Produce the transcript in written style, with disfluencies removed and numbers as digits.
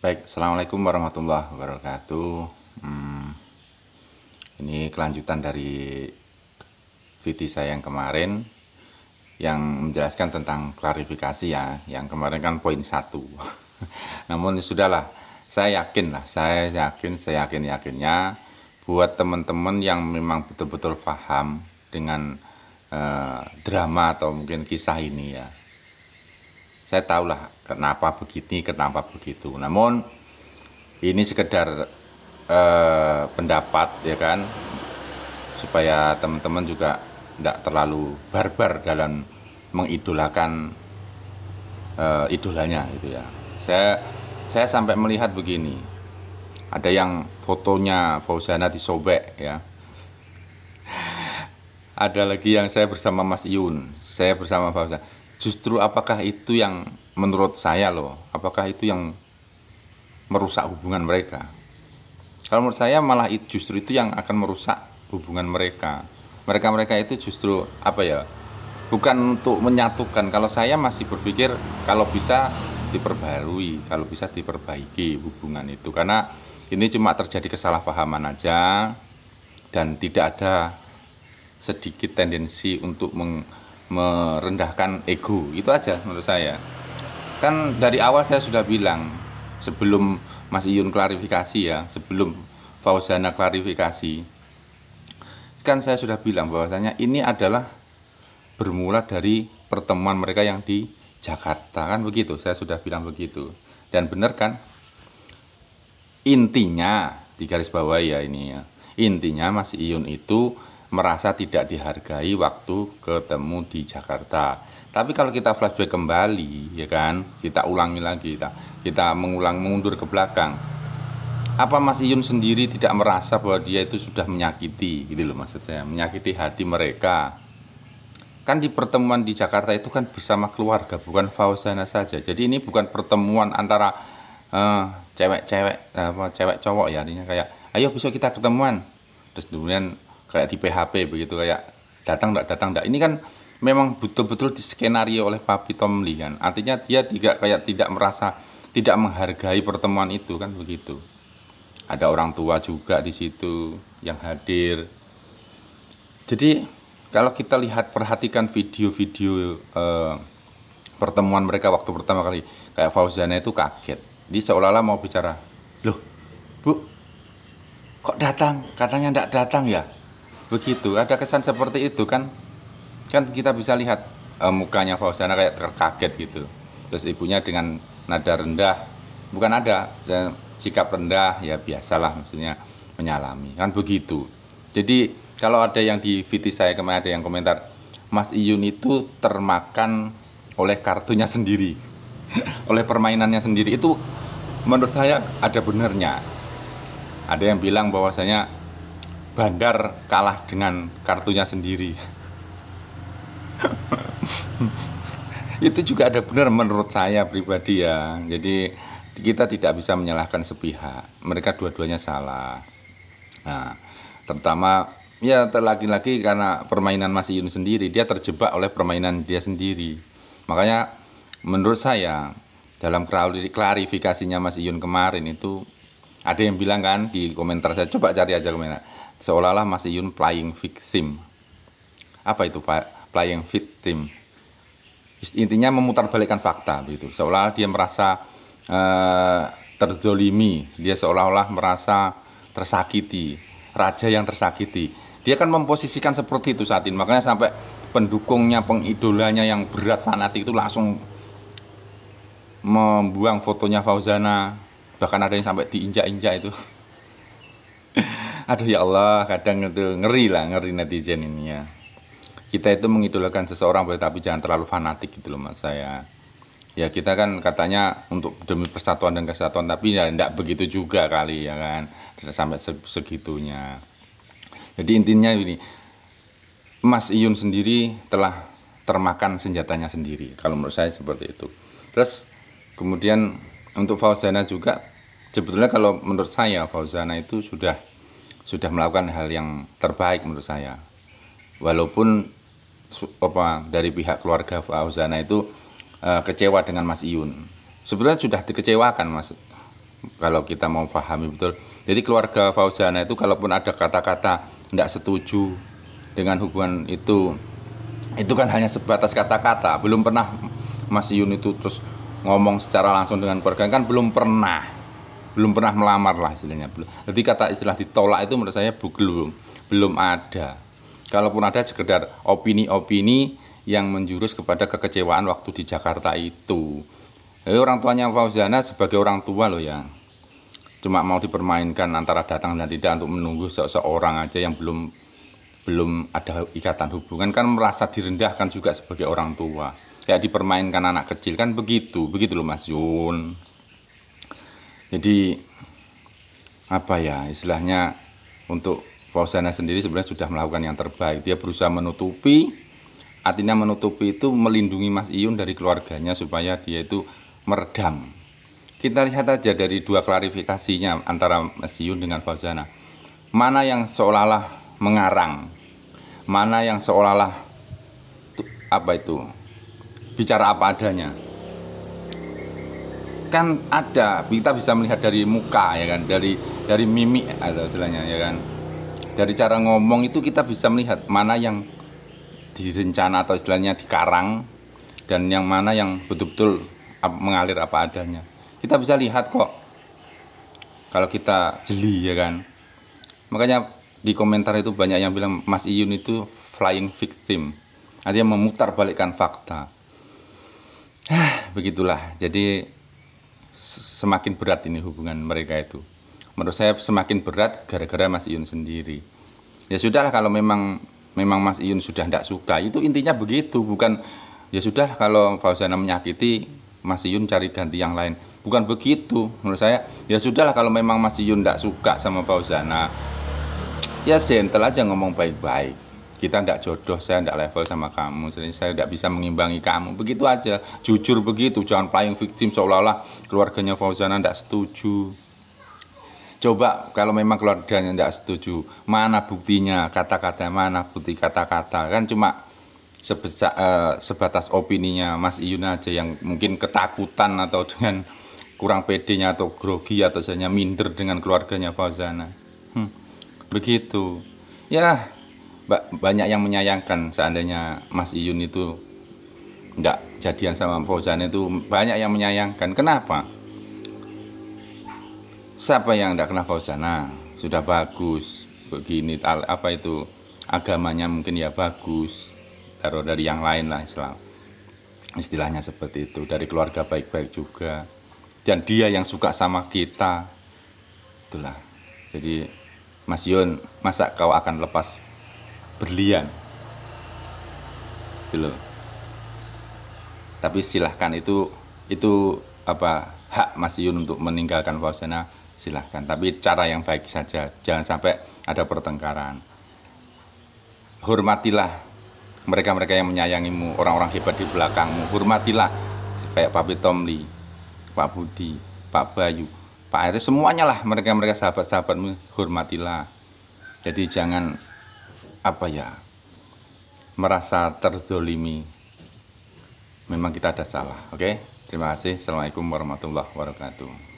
Baik, Assalamualaikum warahmatullahi wabarakatuh. Hmm, ini kelanjutan dari video saya yang kemarin yang menjelaskan tentang klarifikasi ya. Yang kemarin kan poin satu. Namun sudahlah, saya yakin, saya yakinnya buat teman-teman yang memang betul-betul paham dengan drama atau mungkin kisah ini ya. Saya tahulah kenapa begini, kenapa begitu. Namun ini sekedar pendapat ya kan, supaya teman-teman juga tidak terlalu barbar dalam mengidolakan idolanya gitu ya. Saya sampai melihat begini, ada yang fotonya Fauzana disobek ya, ada lagi yang saya bersama Mas Iyun, saya bersama Fauzana. Justru apakah itu yang menurut saya loh, apakah itu yang merusak hubungan mereka? Kalau menurut saya malah justru itu yang akan merusak hubungan mereka. Mereka itu justru apa ya? Bukan untuk menyatukan. Kalau saya masih berpikir kalau bisa diperbarui, kalau bisa diperbaiki hubungan itu. Karena ini cuma terjadi kesalahpahaman aja dan tidak ada sedikit tendensi untuk merendahkan ego. Itu aja menurut saya. Kan dari awal saya sudah bilang, sebelum Mas Iyun klarifikasi ya, sebelum Fauzana klarifikasi, kan saya sudah bilang bahwasanya ini adalah bermula dari pertemuan mereka yang di Jakarta, kan begitu, saya sudah bilang begitu. Dan benar kan, intinya di garis bawah ya ini ya, intinya Mas Iyun itu merasa tidak dihargai waktu ketemu di Jakarta. Tapi kalau kita flashback kembali ya kan, kita ulangi lagi, kita mundur ke belakang, apa Mas Iyun sendiri tidak merasa bahwa dia itu sudah menyakiti gitu loh, maksud saya menyakiti hati mereka. Kan di pertemuan di Jakarta itu kan bersama keluarga, bukan Fauzana saja. Jadi ini bukan pertemuan antara cewek-cewek, cewek cowok ya, artinya kayak ayo besok kita ketemuan, terus kemudian kayak di PHP begitu, kayak datang enggak. Ini kan memang betul-betul di skenario oleh Papi Tomli kan. Artinya dia tidak merasa, tidak menghargai pertemuan itu kan begitu. Ada orang tua juga di situ yang hadir. Jadi kalau kita perhatikan video-video pertemuan mereka waktu pertama kali, kayak Fauzana itu kaget. Dia seolah-olah mau bicara, loh Bu, kok datang? Katanya enggak datang ya? Begitu, ada kesan seperti itu kan. Kan kita bisa lihat mukanya Fauzana kayak terkaget gitu. Terus ibunya dengan nada rendah, bukan ada sikap rendah ya, biasalah maksudnya menyalami kan begitu. Jadi kalau ada yang di VT saya kemarin ada yang komentar, Mas Iyun itu termakan oleh kartunya sendiri, oleh permainannya sendiri, itu menurut saya ada benarnya. Ada yang bilang bahwasanya Bandar kalah dengan kartunya sendiri. Itu juga ada benar menurut saya pribadi ya. Jadi kita tidak bisa menyalahkan sepihak, mereka dua-duanya salah. Nah, terutama ya lagi-lagi karena permainan Mas Iyun sendiri, dia terjebak oleh permainan dia sendiri. Makanya menurut saya dalam klarifikasinya Mas Iyun kemarin itu, ada yang bilang kan di komentar, saya coba cari aja komentar, seolah-olah Mas Iyun playing victim. Apa itu playing victim? Intinya memutarbalikkan fakta begitu. Seolah dia merasa terzolimi, dia seolah-olah merasa tersakiti, raja yang tersakiti. Dia kan memposisikan seperti itu saat ini. Makanya sampai pendukungnya, pengidolanya yang berat fanatik itu langsung membuang fotonya Fauzana. Bahkan ada yang sampai diinjak-injak itu. Aduh ya Allah, kadang itu ngeri netizen ini ya. Kita itu mengidolakan seseorang boleh, tapi jangan terlalu fanatik gitu loh mas saya. Ya kita kan katanya untuk demi persatuan dan kesatuan, tapi ya enggak begitu juga kali ya kan, sampai segitunya. Jadi intinya ini, Mas Iyun sendiri telah termakan senjatanya sendiri, kalau menurut saya seperti itu. Terus kemudian untuk Fauzana juga, sebetulnya kalau menurut saya Fauzana itu sudah melakukan hal yang terbaik menurut saya. Walaupun dari pihak keluarga Fauzana itu kecewa dengan Mas Iyun. Sebenarnya sudah dikecewakan Mas kalau kita mau pahami betul. Jadi keluarga Fauzana itu kalaupun ada kata-kata tidak setuju dengan hubungan itu kan hanya sebatas kata-kata. Belum pernah Mas Iyun itu terus ngomong secara langsung dengan keluarga, kan belum pernah melamar lah istilahnya. Jadi kata istilah ditolak itu menurut saya belum ada. Kalaupun ada sekedar opini-opini yang menjurus kepada kekecewaan waktu di Jakarta itu. Orang tuanya Fauzana sebagai orang tua loh ya, cuma mau dipermainkan antara datang dan tidak untuk menunggu seseorang aja yang belum ada ikatan hubungan, kan merasa direndahkan juga sebagai orang tua, kayak dipermainkan anak kecil, kan begitu loh Mas Yun. Jadi apa ya istilahnya, untuk Fauzana sendiri sebenarnya sudah melakukan yang terbaik. Dia berusaha menutupi, artinya menutupi itu melindungi Mas Iyun dari keluarganya supaya dia itu meredam. Kita lihat aja dari dua klarifikasinya antara Mas Iyun dengan Fauzana. Mana yang seolah-olah mengarang, mana yang seolah-olah bicara apa adanya. Kan ada, kita bisa melihat dari muka ya kan, dari mimik atau istilahnya ya kan. Dari cara ngomong itu kita bisa melihat mana yang direncana atau istilahnya dikarang dan yang mana yang betul-betul mengalir apa adanya. Kita bisa lihat kok kalau kita jeli ya kan. Makanya di komentar itu banyak yang bilang Mas Iyun itu flying victim, artinya memutarbalikkan fakta. Begitulah. Jadi semakin berat ini hubungan mereka itu. Menurut saya semakin berat gara-gara Mas Iyun sendiri. Ya sudahlah, kalau memang Mas Iyun sudah tidak suka, itu intinya begitu. Bukan ya sudah, kalau Fauzana menyakiti, Mas Iyun cari ganti yang lain. Bukan begitu. Menurut saya ya sudahlah, kalau memang Mas Iyun tidak suka sama Fauzana, ya gentle aja, ngomong baik-baik. Kita tidak jodoh, saya tidak level sama kamu, saya tidak bisa mengimbangi kamu. Begitu aja, jujur begitu. Jangan playing victim seolah-olah keluarganya Fauzana tidak setuju. Coba kalau memang keluarganya tidak setuju, mana buktinya, kata-kata mana bukti kata-kata. Kan cuma sebatas opininya Mas Iyun aja yang mungkin ketakutan atau dengan kurang pedenya atau grogi atau hanya minder dengan keluarganya Fauzana. Begitu ya. Banyak yang menyayangkan seandainya Mas Iyun itu enggak jadian sama Fauzana, itu banyak yang menyayangkan. Kenapa? Siapa yang enggak kenal Fauzana? Sudah bagus begini, agamanya mungkin ya bagus, taruh dari yang lain lah, Islam istilahnya seperti itu, dari keluarga baik-baik juga, dan dia yang suka sama kita. Itulah. Jadi Mas Iyun, masa kau akan lepas berlian gitu loh. Tapi silahkan, itu hak Mas Iyun untuk meninggalkan Fauzana, silahkan, tapi cara yang baik saja, jangan sampai ada pertengkaran. Hormatilah mereka-mereka yang menyayangimu, orang-orang hebat di belakangmu. Hormatilah kayak Pak Pitomli, Pak Budi, Pak Bayu, Pak Aris, semuanya lah, mereka-mereka sahabat-sahabatmu, hormatilah. Jadi jangan merasa terzolimi. Memang kita ada salah. Oke? Terima kasih. Assalamualaikum warahmatullahi wabarakatuh.